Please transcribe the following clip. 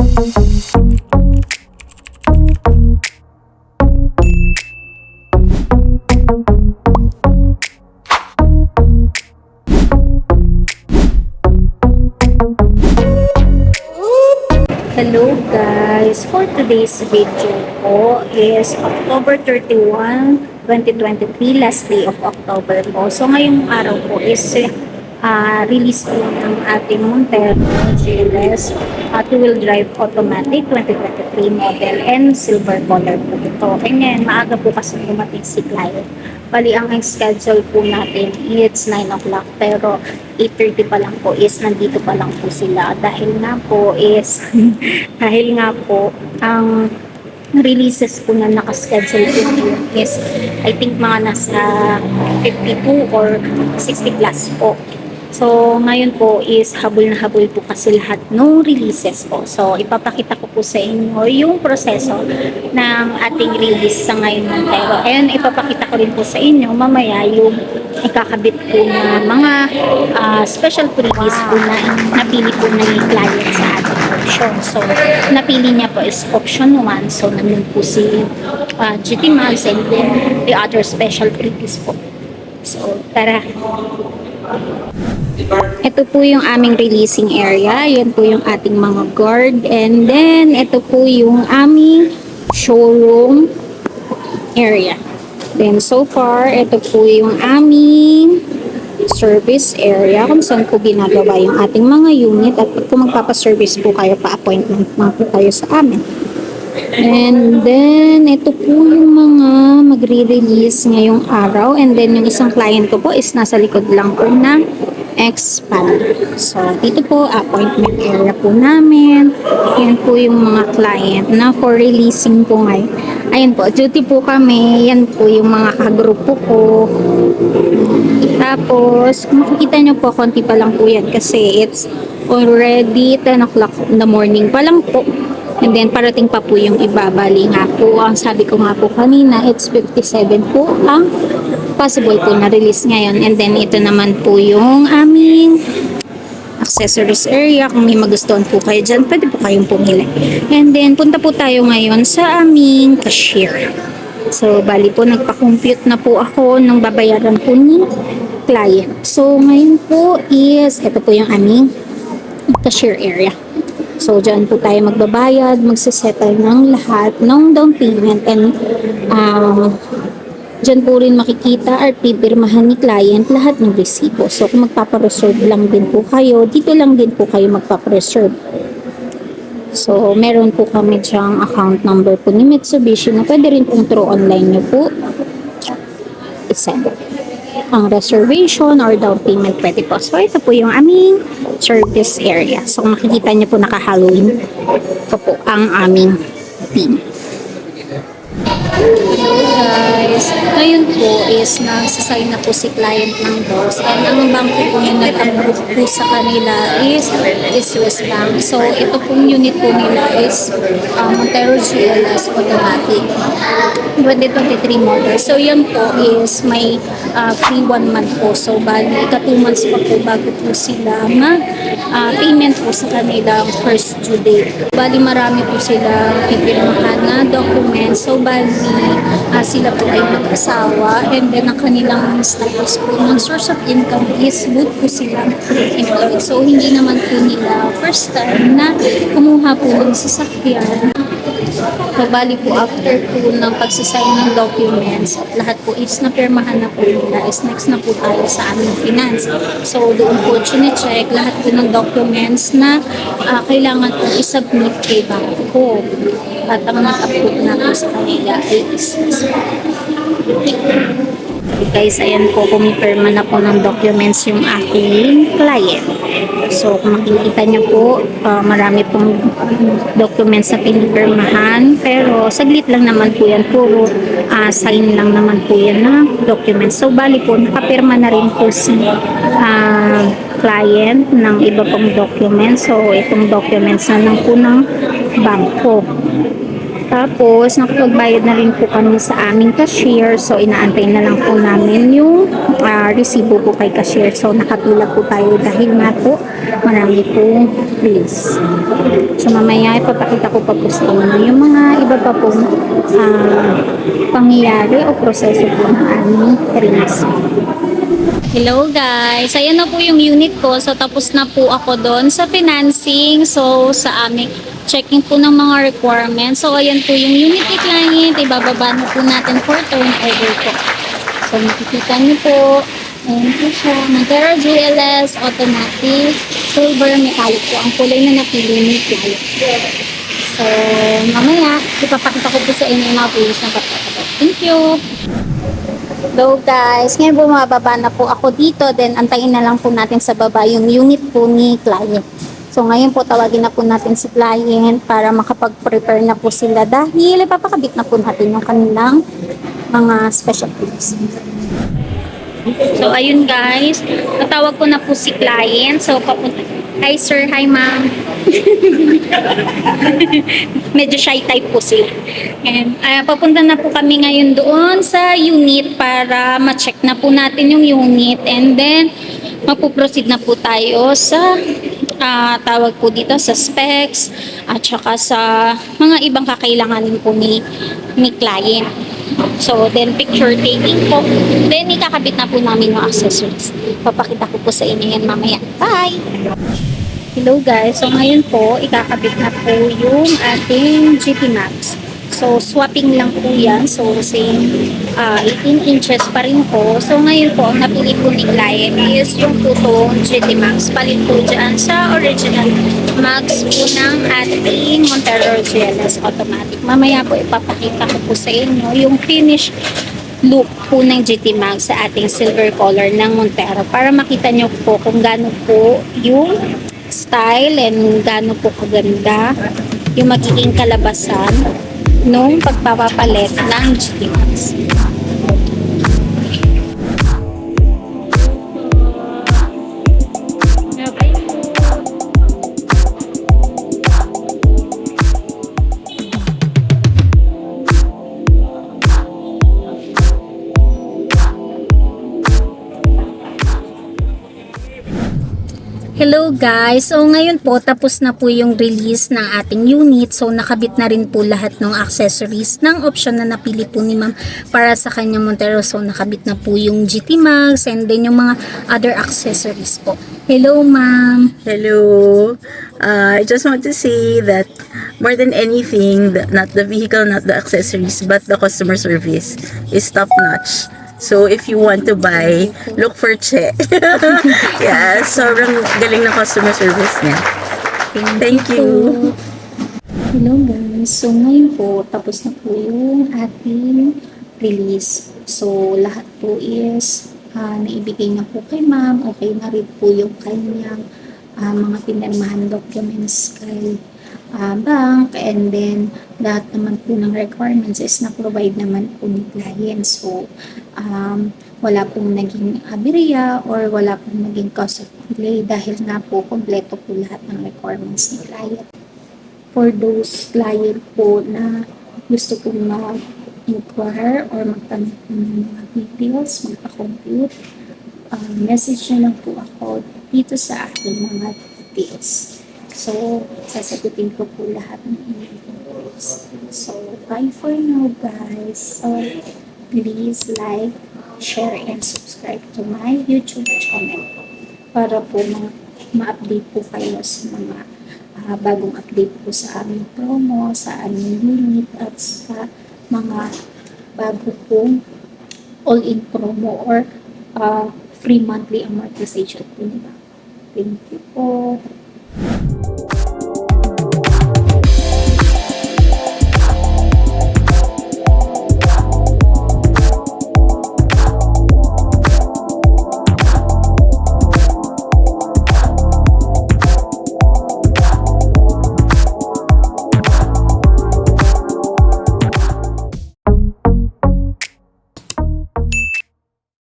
Hello guys! For today's video po is October 31, 2023, last day of October po. So ngayong araw po is release po ng ating Montero GLS two-wheel drive automatic 2023 model and silver color po ito. And ngayon, maaga po kasi dumating si client. Bali, ang schedule po natin it's 9 o'clock pero 8:30 pa lang po is nandito pa lang po sila dahil nga po is dahil nga po ang releases po na nakaschedule po ngayon is I think mga nasa 52 or 60 plus po. So, ngayon po is habol na habol po kasi lahat ng releases po. So, ipapakita ko po sa inyo yung proseso ng ating release sa ngayon Montero. And ipapakita ko rin po sa inyo mamaya yung ikakabit po na mga special release po na napili po na yung client sa ating option. So, napili niya po is option 1. So, nandun po si GT Max and then the other special release po. So, tara! Ito po yung aming releasing area. Yan po yung ating mga guard. And then, ito po yung aming showroom area. Then, so far, ito po yung aming service area kung saan po ginagawa yung ating mga unit. At kung magpapaservice po kayo, pa-appointment na po kayo sa amin. And then, ito po yung mga magre-release ngayong araw. And then, yung isang client ko po is nasa likod lang po na expand. So, dito po, appointment area po namin. Yan po yung mga client na for releasing po ngayon. Ayun po, duty po kami. Yan po yung mga kagrupo ko. Tapos, makikita nyo po, konti pa lang po yan kasi it's already 10 o'clock in the morning pa lang po. And then, parating pa po yung iba. Bali nga po, ang sabi ko nga po kanina, it's 57 po ang possible po na release ngayon. And then, ito naman po yung aming accessories area. Kung may magustuhan po kayo dyan, pwede po kayong pumili. And then, punta po tayo ngayon sa aming cashier. So, bali po, nagpa-compute na po ako ng babayaran po ni client. So, ngayon po is, ito po yung aming cashier area. So, dyan po tayo magbabayad, magsisettle ng lahat ng down payment and dyan po rin makikita at pipirmahan ni client lahat ng resibo. So, kung magpapareserve lang din po kayo, dito lang din po kayo magpapareserve. So, meron po kami dyang account number po ni Mitsubishi na pwede rin pong through online nyo po isend. Ang reservation or down payment pwede po. So, ito po yung aming service area. So, kung makikita nyo po naka-Halloween, ito po ang aming team. Hello guys! Ngayon po is nagsasay na po si client ng boss and ang bangko po yung nag-approve po sa kanila is Swiss Bank. So, ito pong unit po nila is Montero GLS automatic 2023 model. So, yan po is may free 1 month po. So, bali, 2 months pa po bago po sila payment po sa kanila first due date. Bali, marami po sila pipirmahan na documents. So, bali, sila po ay mag-asawa and then ang kanilang status po ng source of income is good po silang employed. So, hindi naman po nila first time na kumuha po ng sasakyan. So, bali po after po ng pagsasign ng documents at lahat po is napirmahan na po nila is next na po tayo sa aming finance. So, doon po chine-check lahat po ng documents na kailangan po isubmit kay bangko. At ang nag-upload na po sa kanila ay business. Guys, ayan po, pumipirma na po ng documents yung aking client. So, kung makikita nyo po, marami pong documents na pinipirmahan. Pero, saglit lang naman po yan. Puro sign lang naman po yan na documents. So, bali po, nakapirma na rin po si client ng iba pong documents. So, itong documents na lang po ng bangko. Tapos, nakapagbayad na rin po kami sa aming cashier. So, inaantay na lang po namin yung resibo po kay cashier. So, nakapila po tayo dahil nga po marami pong bills. So, mamaya ipapakita ko pa po sa inyo yung mga iba pa pong pangyayari o proseso po ng aming release. Hello guys! Ayan na po yung unit ko. So, tapos na po ako doon sa financing. So, sa aming checking po ng mga requirements. So, ayan po yung unit ni client. Ibababa na po natin for turnover po. So, makikita niyo po. Ayan po siya. Montero GLS, automatic, silver, metallic po. Ang kulay na napili ni client. So, mamaya, ipapakita ko po sa inyo yung mga bills na pagkakabot. Thank you! Hello guys, ngayon bumababa na po ako dito, then antayin na lang po natin sa baba yung unit po ni client. So ngayon po tawagin na po natin si client para makapag-prepare na po sila dahil ipapakabit na po natin yung kanilang mga special goods. So ayun guys, natawag ko na po si client. So papunta. Hi sir, hi ma'am. Medyo shy type po sila. And, papunta na po kami ngayon doon sa unit para ma-check na po natin yung unit and then mapuproceed na po tayo sa tawag po dito sa specs at saka sa mga ibang kakailanganin po ni client. So, then picture taking po. Then, ikakabit na po namin yung accessories. Papakita ko po sa inyo yan mamaya. Bye! Hello guys, so ngayon po ikakabit na po yung ating GT Max. So swapping lang po yan, so same 18 inches pa rin po. So ngayon po ang napili po ni client is yung tutong GT Max. Palit po dyan sa original Max po ng ating Montero GLS automatic. Mamaya po ipapakita ko po sa inyo yung finish look po ng GT Max sa ating silver color ng Montero para makita nyo po kung gaano po yung style and gaano po kaganda yung magiging kalabasan nung pagpapapalit ng GT Max. Hello guys! So ngayon po tapos na po yung release ng ating unit. So nakabit na rin po lahat ng accessories ng option na napili po ni ma'am para sa kanyang Montero. So nakabit na po yung GT Max and then yung mga other accessories po. Hello ma'am! Hello. I just want to say that more than anything, not the vehicle, not the accessories, but the customer service is top notch. So if you want to buy, look for Che. Yeah, sobrang galing ng customer service niya. Thank you. Hello guys! So ngayon po tapos na po yung ating release. So lahat po is naibigay na po kay ma'am. Okay na rin po yung kanyang mga pinirmahan documents kay bank, and then lahat naman po ng requirements is na-provide naman po ni client. So wala pong naging aberya or wala pong naging cause of delay dahil nga po kompleto po lahat ng requirements ni client. For those client po na gusto pong mag-inquire or magtanong po ng mga details, magpa-compute, message nyo lang po ako dito sa aking mga details. So, sasagutin ko po lahat ng inyong inquiries. So, bye for now guys. So, please like, share, and subscribe to my YouTube channel para po ma-update po kayo sa mga bagong update po sa aming promo, sa aming unit, at sa mga bago pong all-in promo or free monthly amortization po nila. Thank you po.